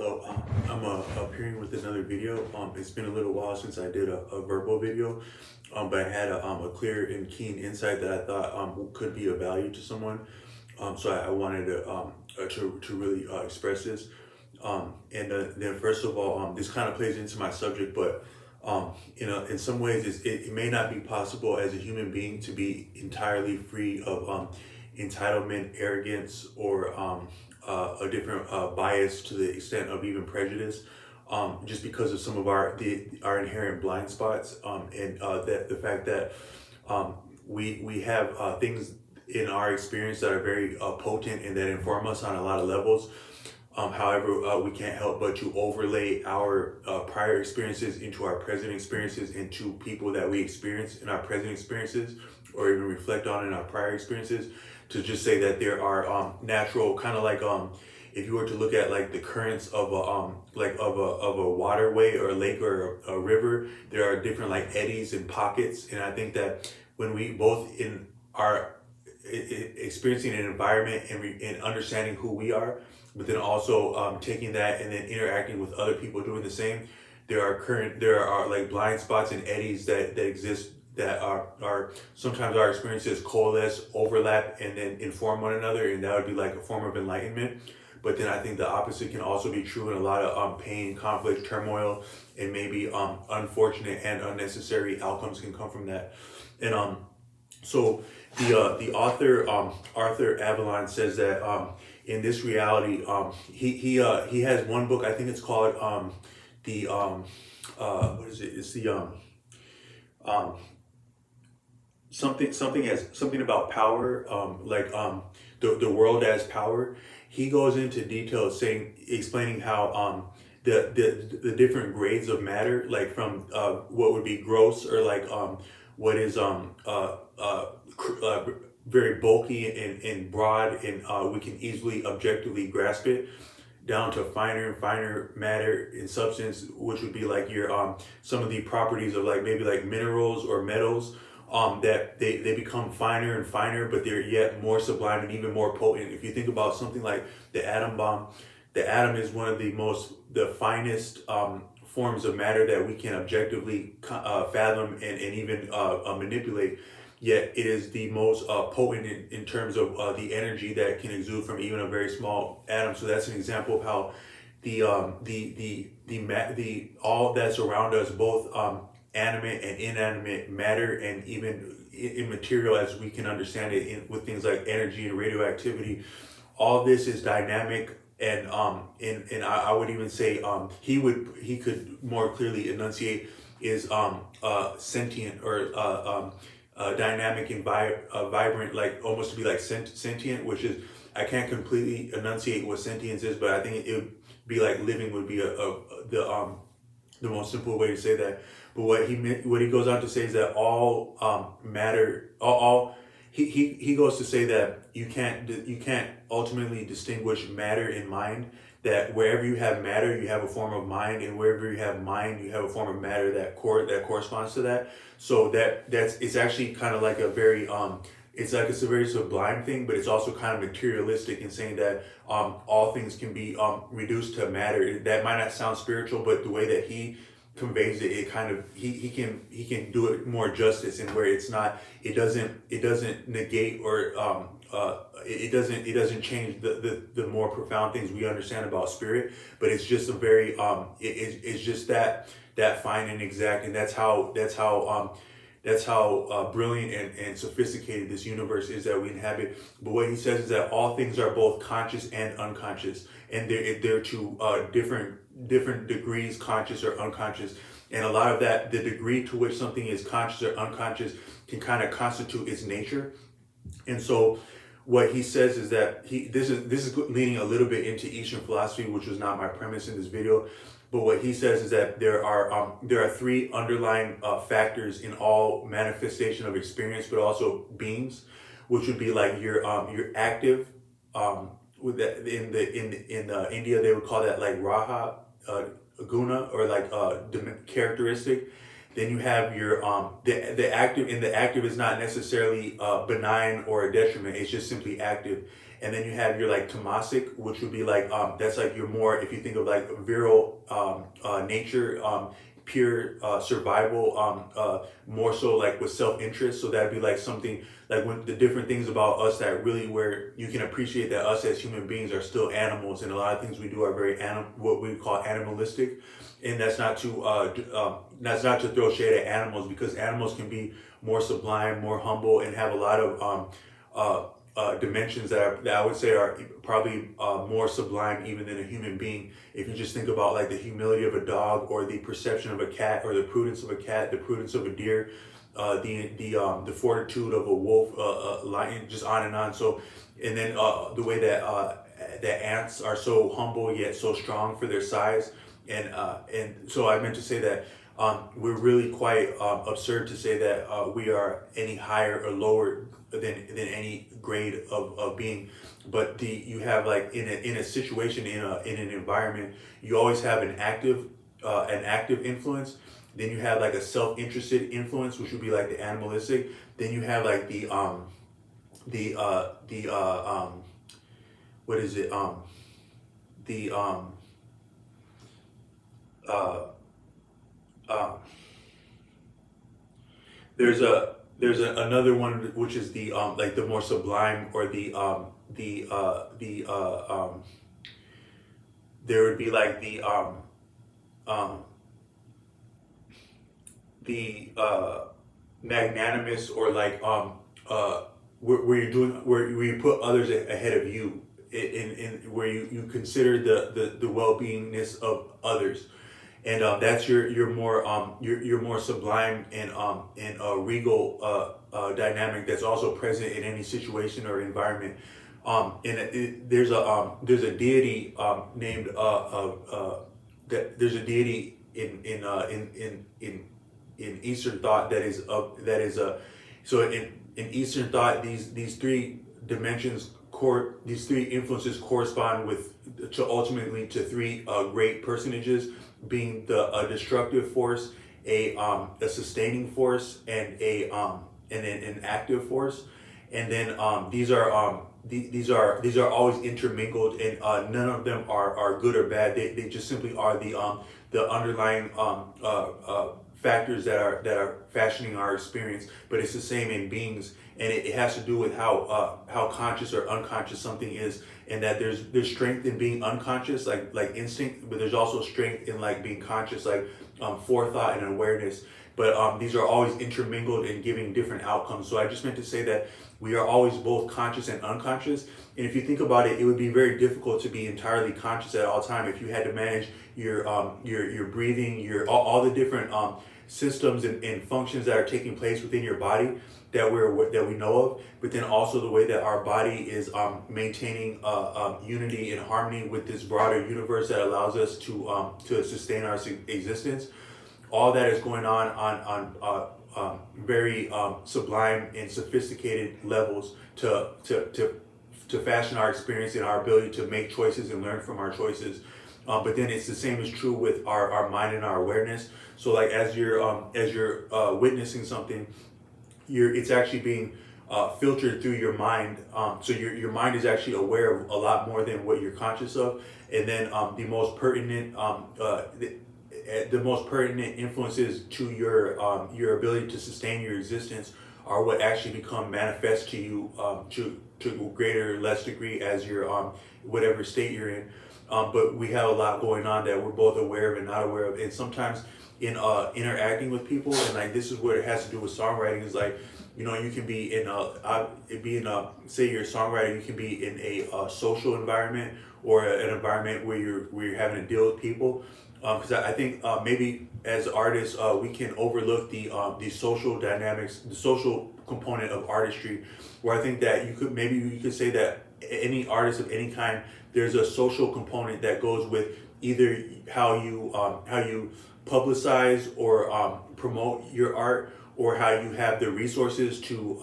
Hello, I'm appearing with another video. It's been a little while since I did a verbal video, but I had a clear and keen insight that I thought could be of value to someone. So I wanted to really express this. Then first of all, this kind of plays into my subject, but in some ways, it may not be possible as a human being to be entirely free of entitlement, arrogance, or a different bias to the extent of even prejudice, just because of some of our inherent blind spots, and that the fact that we have things in our experience that are very potent and that inform us on a lot of levels. However, we can't help but to overlay our prior experiences into our present experiences, into people that we experience in our present experiences, or even reflect on in our prior experiences, to just say that there are natural, kind of like if you were to look at like the currents of a waterway or a lake or a river, there are different like eddies and pockets, and I think that when we both in our experiencing an environment and understanding who we are, but then also taking that and then interacting with other people doing the same, there are like blind spots and eddies that exist, that are sometimes our experiences coalesce, overlap, and then inform one another, and that would be like a form of enlightenment. But then I think the opposite can also be true, and a lot of pain, conflict, turmoil, and maybe unfortunate and unnecessary outcomes can come from that. And so the author Arthur Avalon says that in this reality, he has one book. I think it's called what is it? It's the something about power, the world as power. He goes into detail explaining how the different grades of matter, like from what would be gross, or like what is very bulky and broad, and we can easily objectively grasp it, down to finer and finer matter and substance, which would be like your some of the properties of like maybe like minerals or metals, that they become finer and finer, but they're yet more sublime and even more potent. If you think about something like the atom bomb, the atom is one of the finest forms of matter that we can objectively fathom and even manipulate. Yet it is the most potent in terms of the energy that can exude from even a very small atom. So that's an example of how the all that's around us, both animate and inanimate matter, and even immaterial as we can understand it with things like energy and radioactivity. All this is dynamic, and I would even say he could more clearly enunciate is sentient, or dynamic and vibrant, like almost to be like sentient, which is, I can't completely enunciate what sentience is, but I think it would be like living would be the most simple way to say that. But what he goes on to say is that all matter, all he goes to say that you can't ultimately distinguish matter and mind. That wherever you have matter, you have a form of mind, and wherever you have mind, you have a form of matter that corresponds to that. So it's actually kind of like a very it's a very sublime thing, but it's also kind of materialistic in saying that all things can be reduced to matter. That might not sound spiritual, but the way that he conveys it, it kind of he can do it more justice, and where it doesn't negate, or it doesn't change the more profound things we understand about spirit, but it's just a very it's just that fine and exact, and that's how brilliant and sophisticated this universe is that we inhabit. But what he says is that all things are both conscious and unconscious, and they're to different degrees, conscious or unconscious. And a lot of that, the degree to which something is conscious or unconscious, can kind of constitute its nature. And so what he says is that this is leading a little bit into Eastern philosophy, which was not my premise in this video. But what he says is that there are three underlying factors in all manifestation of experience, but also beings, which would be like your active, with that in India they would call that like raha, guna, or like characteristic. Then you have your the active, and the active is not necessarily benign or a detriment. It's just simply active. and then you have your like tamasic, which would be like that's like your more, if you think of like virile nature, pure survival, more so like with self-interest. So that'd be like something like when the different things about us that really where you can appreciate that us as human beings are still animals, and a lot of things we do are very what we call animalistic. And that's not to throw shade at animals, because animals can be more sublime, more humble, and have a lot of dimensions that I would say are probably more sublime even than a human being. If you just think about like the humility of a dog, or the perception of a cat, or the prudence of a cat, the prudence of a deer, the fortitude of a wolf, lion, just on and on. So, and then the way that ants are so humble yet so strong for their size, and so I meant to say that we're really quite absurd to say that we are any higher or lower than any grade of being. But you have like in a situation, in an environment, you always have an active influence. Then you have like a self-interested influence, which would be like the animalistic. Then you have like the what is it the uh, there's another one, which is the like the more sublime, or there would be like um the magnanimous, or like where you're doing where you put others ahead of you, in where you consider the well-beingness of others. And that's your more your more sublime and regal dynamic that's also present in any situation or environment. There's a deity named that there's a deity in Eastern thought that is so in Eastern thought, these three dimensions these three influences correspond to ultimately to three great personages, being a destructive force, a sustaining force, and an active force. And then these are always intermingled, and none of them are good or bad. They just simply are the underlying factors that are fashioning our experience. But it's the same in beings, and it has to do with how conscious or unconscious something is, and that there's strength in being unconscious, like instinct, but there's also strength in like being conscious, like forethought and awareness. But these are always intermingled and giving different outcomes. So I just meant to say that we are always both conscious and unconscious. And if you think about it, it would be very difficult to be entirely conscious at all time if you had to manage your breathing, all the different systems and functions that are taking place within your body that we know of. But then also the way that our body is maintaining unity and harmony with this broader universe that allows us to sustain our existence. All that is going on very sublime and sophisticated levels to fashion our experience and our ability to make choices and learn from our choices. But then it's the same is true with our mind and our awareness. So like as you're witnessing something, it's actually being filtered through your mind. So your mind is actually aware of a lot more than what you're conscious of. And then the most pertinent influences to your ability to sustain your existence are what actually become manifest to you to greater or less degree as you're whatever state you're in. But we have a lot going on that we're both aware of and not aware of. And sometimes in interacting with people, and like this is where it has to do with songwriting, is like, you know, you can be say you're a songwriter, you can be in a social environment or an environment where you're having to deal with people. Because I think maybe as artists we can overlook the social dynamics, the social component of artistry, where I think that you could say that any artist of any kind, there's a social component that goes with either how you publicize or promote your art, or how you have the resources to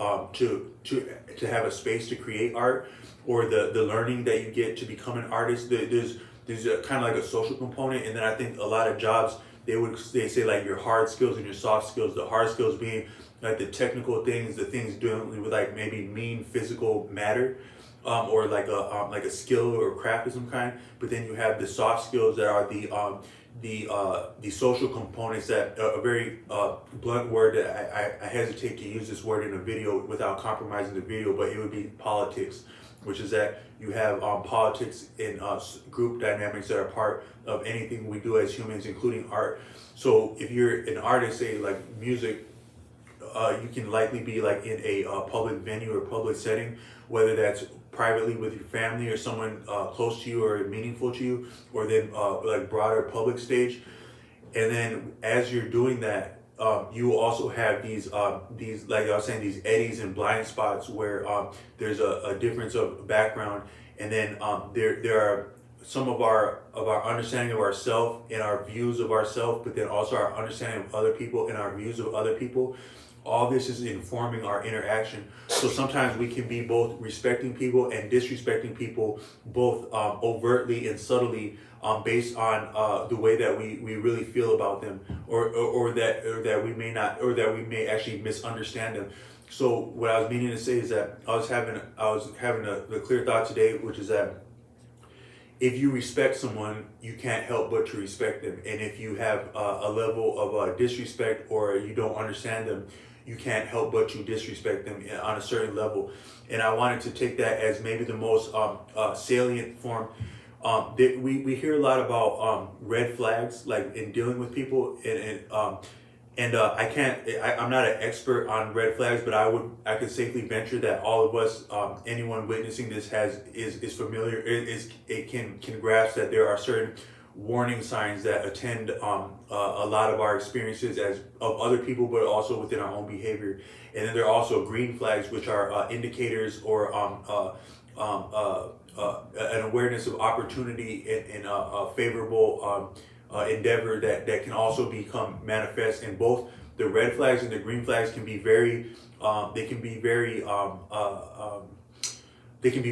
have a space to create art, or the learning that you get to become an artist. There's a kind of like a social component. And then I think a lot of jobs, they say like your hard skills and your soft skills. The hard skills being like the technical things, the things dealing with like maybe mean physical matter, or like a skill or craft of some kind. But then you have the soft skills that are the social components, that a very blunt word that I hesitate to use this word in a video without compromising the video, but it would be politics, which is that you have politics in group dynamics that are part of anything we do as humans, including art. So if you're an artist, say like music, you can likely be like in a public venue or public setting, whether that's privately with your family or someone close to you or meaningful to you, or then like broader public stage. And then as you're doing that, you also have these like I was saying, these eddies and blind spots where there's a difference of background, and then there are some of our understanding of ourself and our views of ourself, but then also our understanding of other people and our views of other people. All this is informing our interaction. So sometimes we can be both respecting people and disrespecting people, both overtly and subtly, based on the way that we really feel about them, or that we may not, or that we may actually misunderstand them. So what I was meaning to say is that I was having the clear thought today, which is that if you respect someone, you can't help but to respect them. And if you have a level of disrespect, or you don't understand them, you can't help but to disrespect them on a certain level. And I wanted to take that as maybe the most salient form. We hear a lot about red flags, like in dealing with people, and I'm not an expert on red flags, but I could safely venture that all of us, anyone witnessing this is familiar, it can grasp that there are certain warning signs that attend a lot of our experiences as of other people, but also within our own behavior. And then there are also green flags, which are indicators, or an awareness of opportunity in a favorable endeavor that can also become manifest. And both the red flags and the green flags can be very they can be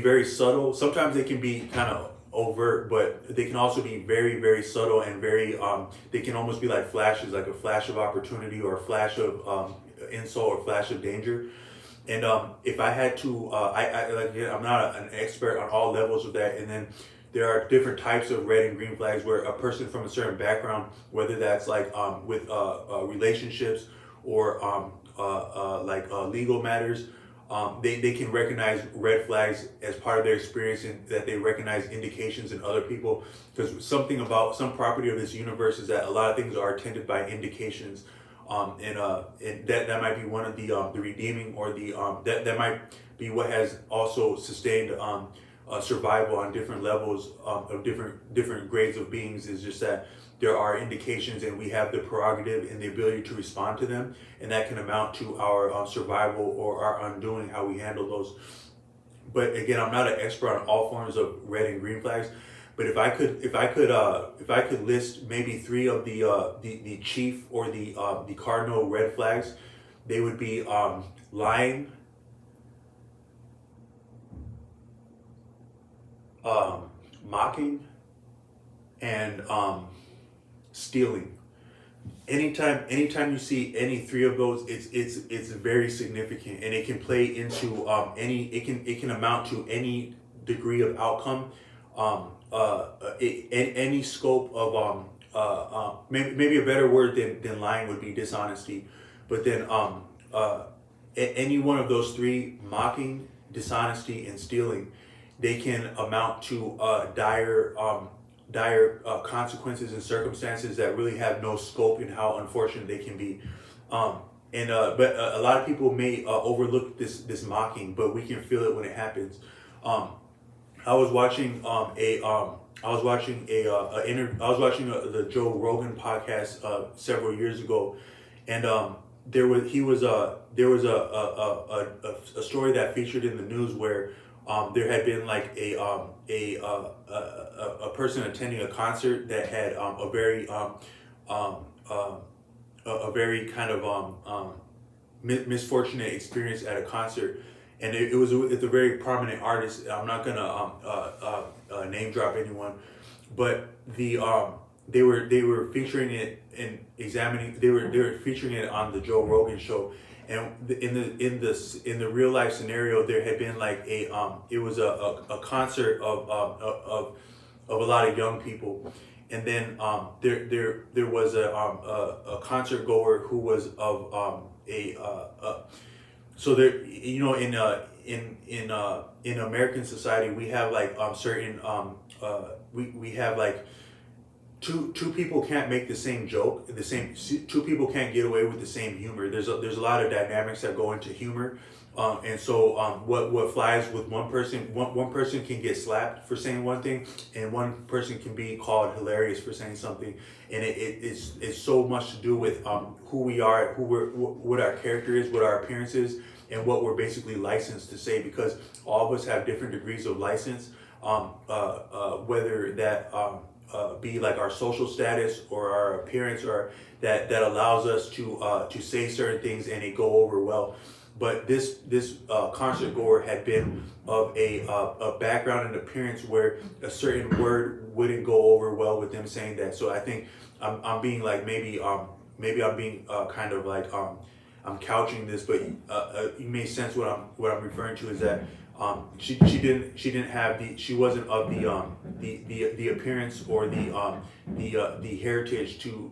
very subtle. Sometimes they can be kind of overt, but they can also be very, very subtle and very they can almost be like flashes, like a flash of opportunity, or a flash of insult, or flash of danger. And if I had to, I'm not an expert on all levels of that. And then there are different types of red and green flags where a person from a certain background, whether that's like with relationships, or legal matters, they can recognize red flags as part of their experience, and that they recognize indications in other people. Because something about some property of this universe is that a lot of things are attended by indications. And that might be one of the redeeming, or that might be what has also sustained survival on different levels of different grades of beings, is just that there are indications, and we have the prerogative and the ability to respond to them, and that can amount to our survival or our undoing, how we handle those. But again, I'm not an expert on all forms of red and green flags. But if I could list maybe three of the chief, or the cardinal red flags, they would be lying, mocking, and stealing. Anytime you see any three of those, it's very significant, and it can play into it can amount to any degree of outcome. Any scope of maybe a better word than lying would be dishonesty. But then any one of those three, mocking, dishonesty, and stealing, they can amount to dire consequences and circumstances that really have no scope in how unfortunate they can be. But a lot of people may overlook this mocking, but we can feel it when it happens. I was watching the Joe Rogan podcast several years ago, and there was a story that featured in the news where there had been like a person attending a concert that had a very kind of misfortunate experience at a concert. And it's a very prominent artist. I'm not gonna name drop anyone, but they were featuring it and examining. They were featuring it on the Joe Rogan show, in the real life scenario, there had been like it was a concert of a lot of young people, and then there was a concert goer who was of so there, in American society, we have like certain we have like two people can't make the same joke, two people can't get away with the same humor. There's a lot of dynamics that go into humor, and so what flies with one person, one person can get slapped for saying one thing, and one person can be called hilarious for saying something, and it's so much to do with who we are, what our character is, what our appearance is, and what we're basically licensed to say, because all of us have different degrees of license, whether that be like our social status or our appearance, or that allows us to say certain things and it go over well. But this concert goer had been of a background and appearance where a certain word wouldn't go over well with them saying that. So I think I'm being like maybe I'm being kind of like I'm couching this, but you may sense what I'm referring to is that she didn't have she wasn't of the appearance or the heritage to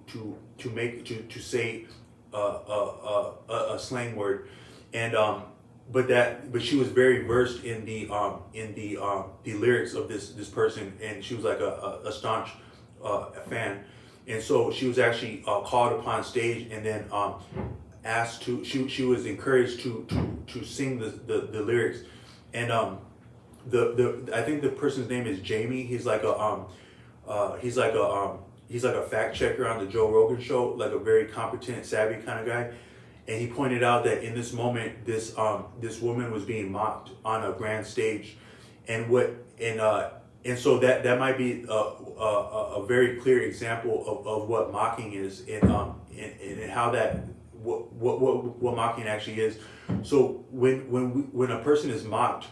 say a slang word, and but she was very versed in the lyrics of this person, and she was like a staunch fan, and so she was actually called upon stage, and then asked to she was encouraged to sing the lyrics, and I think the person's name is Jamie. He's like a fact checker on the Joe Rogan show, like a very competent, savvy kind of guy. And he pointed out that in this moment, this woman was being mocked on a grand stage, and so that might be a very clear example of what mocking is, and how that what mocking actually is. So when a person is mocked,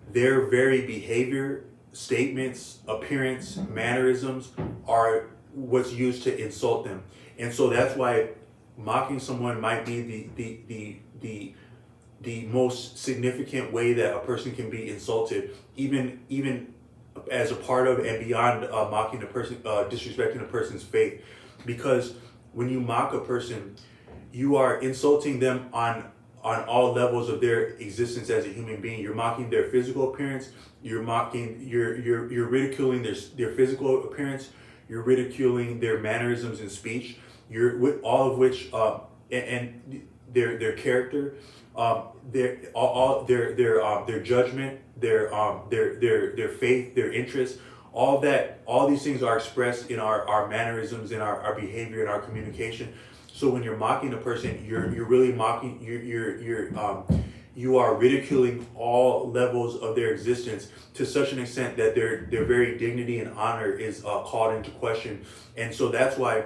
their very behavior, statements, appearance, mannerisms are what's used to insult them, and so that's why mocking someone might be the most significant way that a person can be insulted, even as a part of and beyond mocking a person, disrespecting a person's faith, because when you mock a person, you are insulting them on all levels of their existence as a human being. You're mocking their physical appearance. You're ridiculing their physical appearance. You're ridiculing their mannerisms and speech. You're with all of which and their character, their judgment, their faith, their interests. All these things are expressed in our mannerisms, in our behavior, in our communication. So when you're mocking a person, you're really mocking. You are ridiculing all levels of their existence to such an extent that their very dignity and honor is called into question. And so that's why,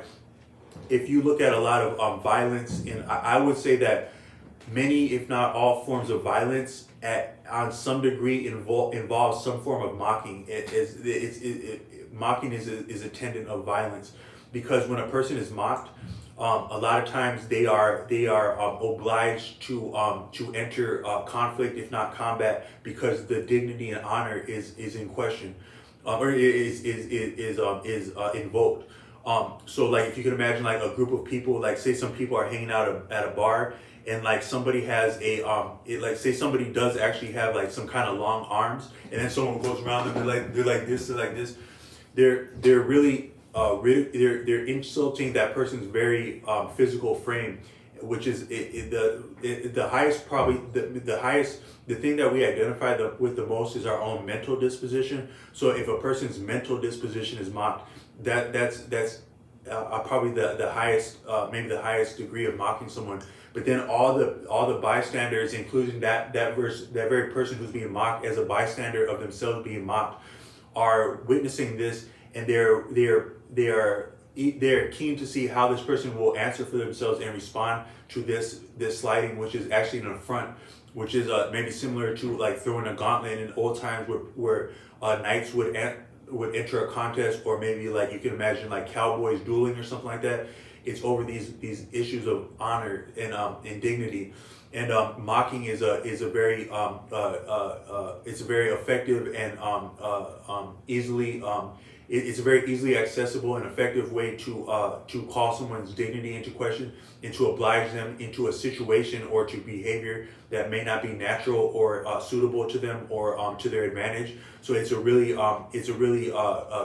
if you look at a lot of violence, and I would say that many, if not all, forms of violence on some degree involves some form of mocking. Mocking is a tenet of violence, because when a person is mocked, a lot of times they are obliged to enter conflict, if not combat, because the dignity and honor is in question, or is invoked. So like, if you can imagine like a group of people, like say some people are hanging out at a bar, and like somebody has like say somebody does actually have like some kind of long arms, and then someone goes around them, they're like this, they're really they're insulting that person's very physical frame, which is the highest, probably the thing that we identify with the most is our own mental disposition. So if a person's mental disposition is mocked, that's probably the highest, maybe the highest degree of mocking someone. But then all the bystanders, including that very person who's being mocked as a bystander of themselves being mocked, are witnessing this, and they're keen to see how this person will answer for themselves and respond to this slighting, which is actually an affront, which is maybe similar to like throwing a gauntlet in old times, where knights would would enter a contest, or maybe like you can imagine like cowboys dueling or something like that. It's over these issues of honor and dignity. And mocking is a very it's a very effective and easily it's a very easily accessible and effective way to call someone's dignity into question and to oblige them into a situation or to behavior that may not be natural or suitable to them or to their advantage. So it's a really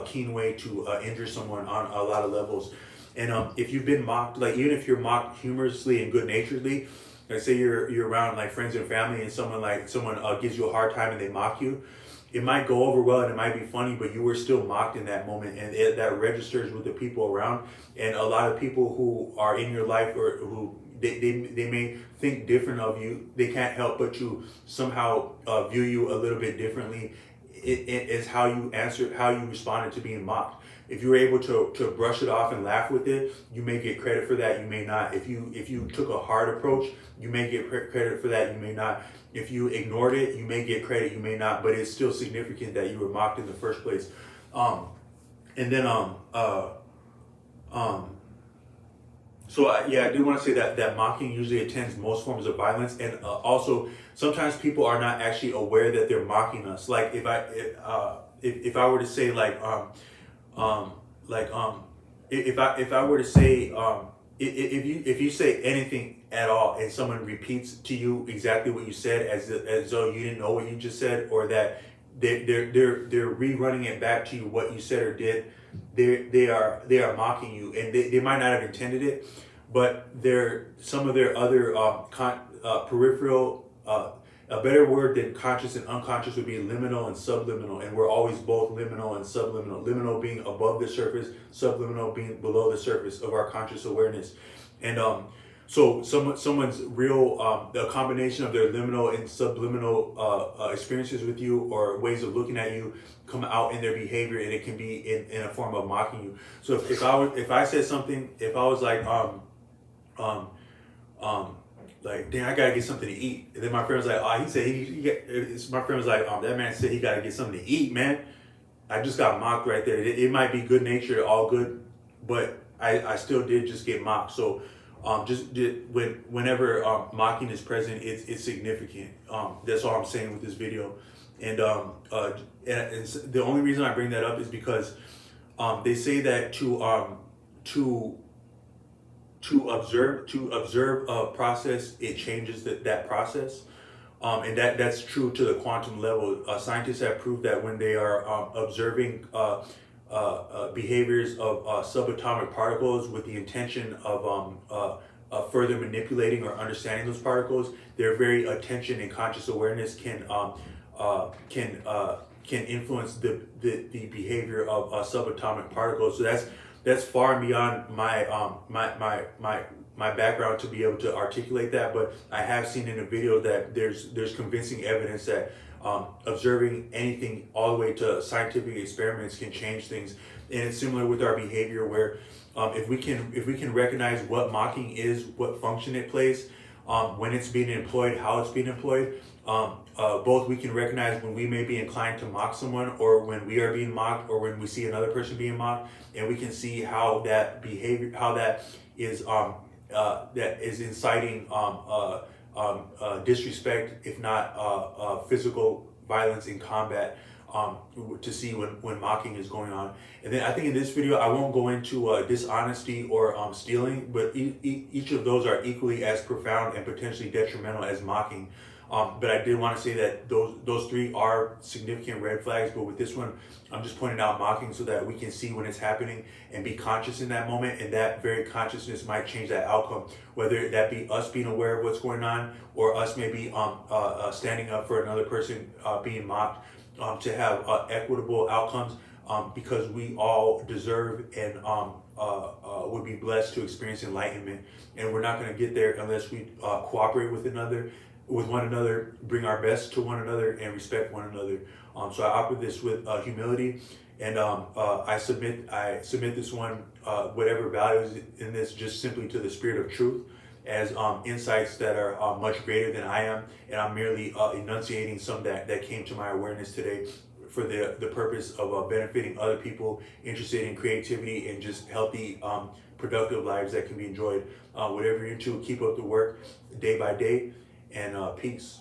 keen way to injure someone on a lot of levels. And if you've been mocked, like even if you're mocked humorously and good naturedly, like say you're around like friends and family and someone gives you a hard time and they mock you, it might go over well and it might be funny, but you were still mocked in that moment, and that registers with the people around. And a lot of people who are in your life or who they may think different of you, they can't help but to somehow view you a little bit differently. It is how you responded to being mocked. If you were able to brush it off and laugh with it, you may get credit for that, you may not. If you took a hard approach, you may get credit for that, you may not. If you ignored it, you may get credit, you may not, but it's still significant that you were mocked in the first place. Yeah, I do want to say that mocking usually attends most forms of violence, and also sometimes people are not actually aware that they're mocking us. Like if I were to say if I were to say if you say anything at all and someone repeats to you exactly what you said as though you didn't know what you just said, or that they're rerunning it back to you what you said or did, they are mocking you, and they might not have intended it, but some of their other peripheral, a better word than conscious and unconscious would be liminal and subliminal, and we're always both liminal and subliminal. Liminal being above the surface, subliminal being below the surface of our conscious awareness. And so someone's real, a combination of their liminal and subliminal experiences with you or ways of looking at you come out in their behavior, and it can be in a form of mocking you. So if I said something, if I was like, damn, I gotta get something to eat. And then my friend was like, my friend was like, that man said he gotta get something to eat, man. I just got mocked right there. It might be good natured, all good, but I still did just get mocked. So whenever mocking is present, it's significant. That's all I'm saying with this video. And the only reason I bring that up is because they say that to observe a process, it changes that process, and that's true to the quantum level. Scientists have proved that when they are observing behaviors of subatomic particles with the intention of further manipulating or understanding those particles, their very attention and conscious awareness can influence the behavior of subatomic particles. So that's far beyond my background to be able to articulate that, but I have seen in a video that there's convincing evidence that observing anything all the way to scientific experiments can change things. And it's similar with our behavior, where if we can recognize what mocking is, what function it plays, when it's being employed, how it's being employed, both we can recognize when we may be inclined to mock someone, or when we are being mocked, or when we see another person being mocked, and we can see how that behavior, how that is inciting disrespect, if not physical violence in combat, to see when mocking is going on. And then I think in this video I won't go into dishonesty or stealing, but each of those are equally as profound and potentially detrimental as mocking. But I did want to say that those three are significant red flags. But with this one, I'm just pointing out mocking so that we can see when it's happening and be conscious in that moment. And that very consciousness might change that outcome, whether that be us being aware of what's going on, or us maybe standing up for another person being mocked, to have equitable outcomes, because we all deserve and would be blessed to experience enlightenment. And we're not going to get there unless we cooperate with one another, bring our best to one another, and respect one another. So I offer this with humility, and I submit this one, whatever value is in this, just simply to the Spirit of truth, as insights that are much greater than I am, and I'm merely enunciating some that came to my awareness today, for the purpose of benefiting other people interested in creativity and just healthy, productive lives that can be enjoyed. Whatever you're into, keep up the work day by day, and peace.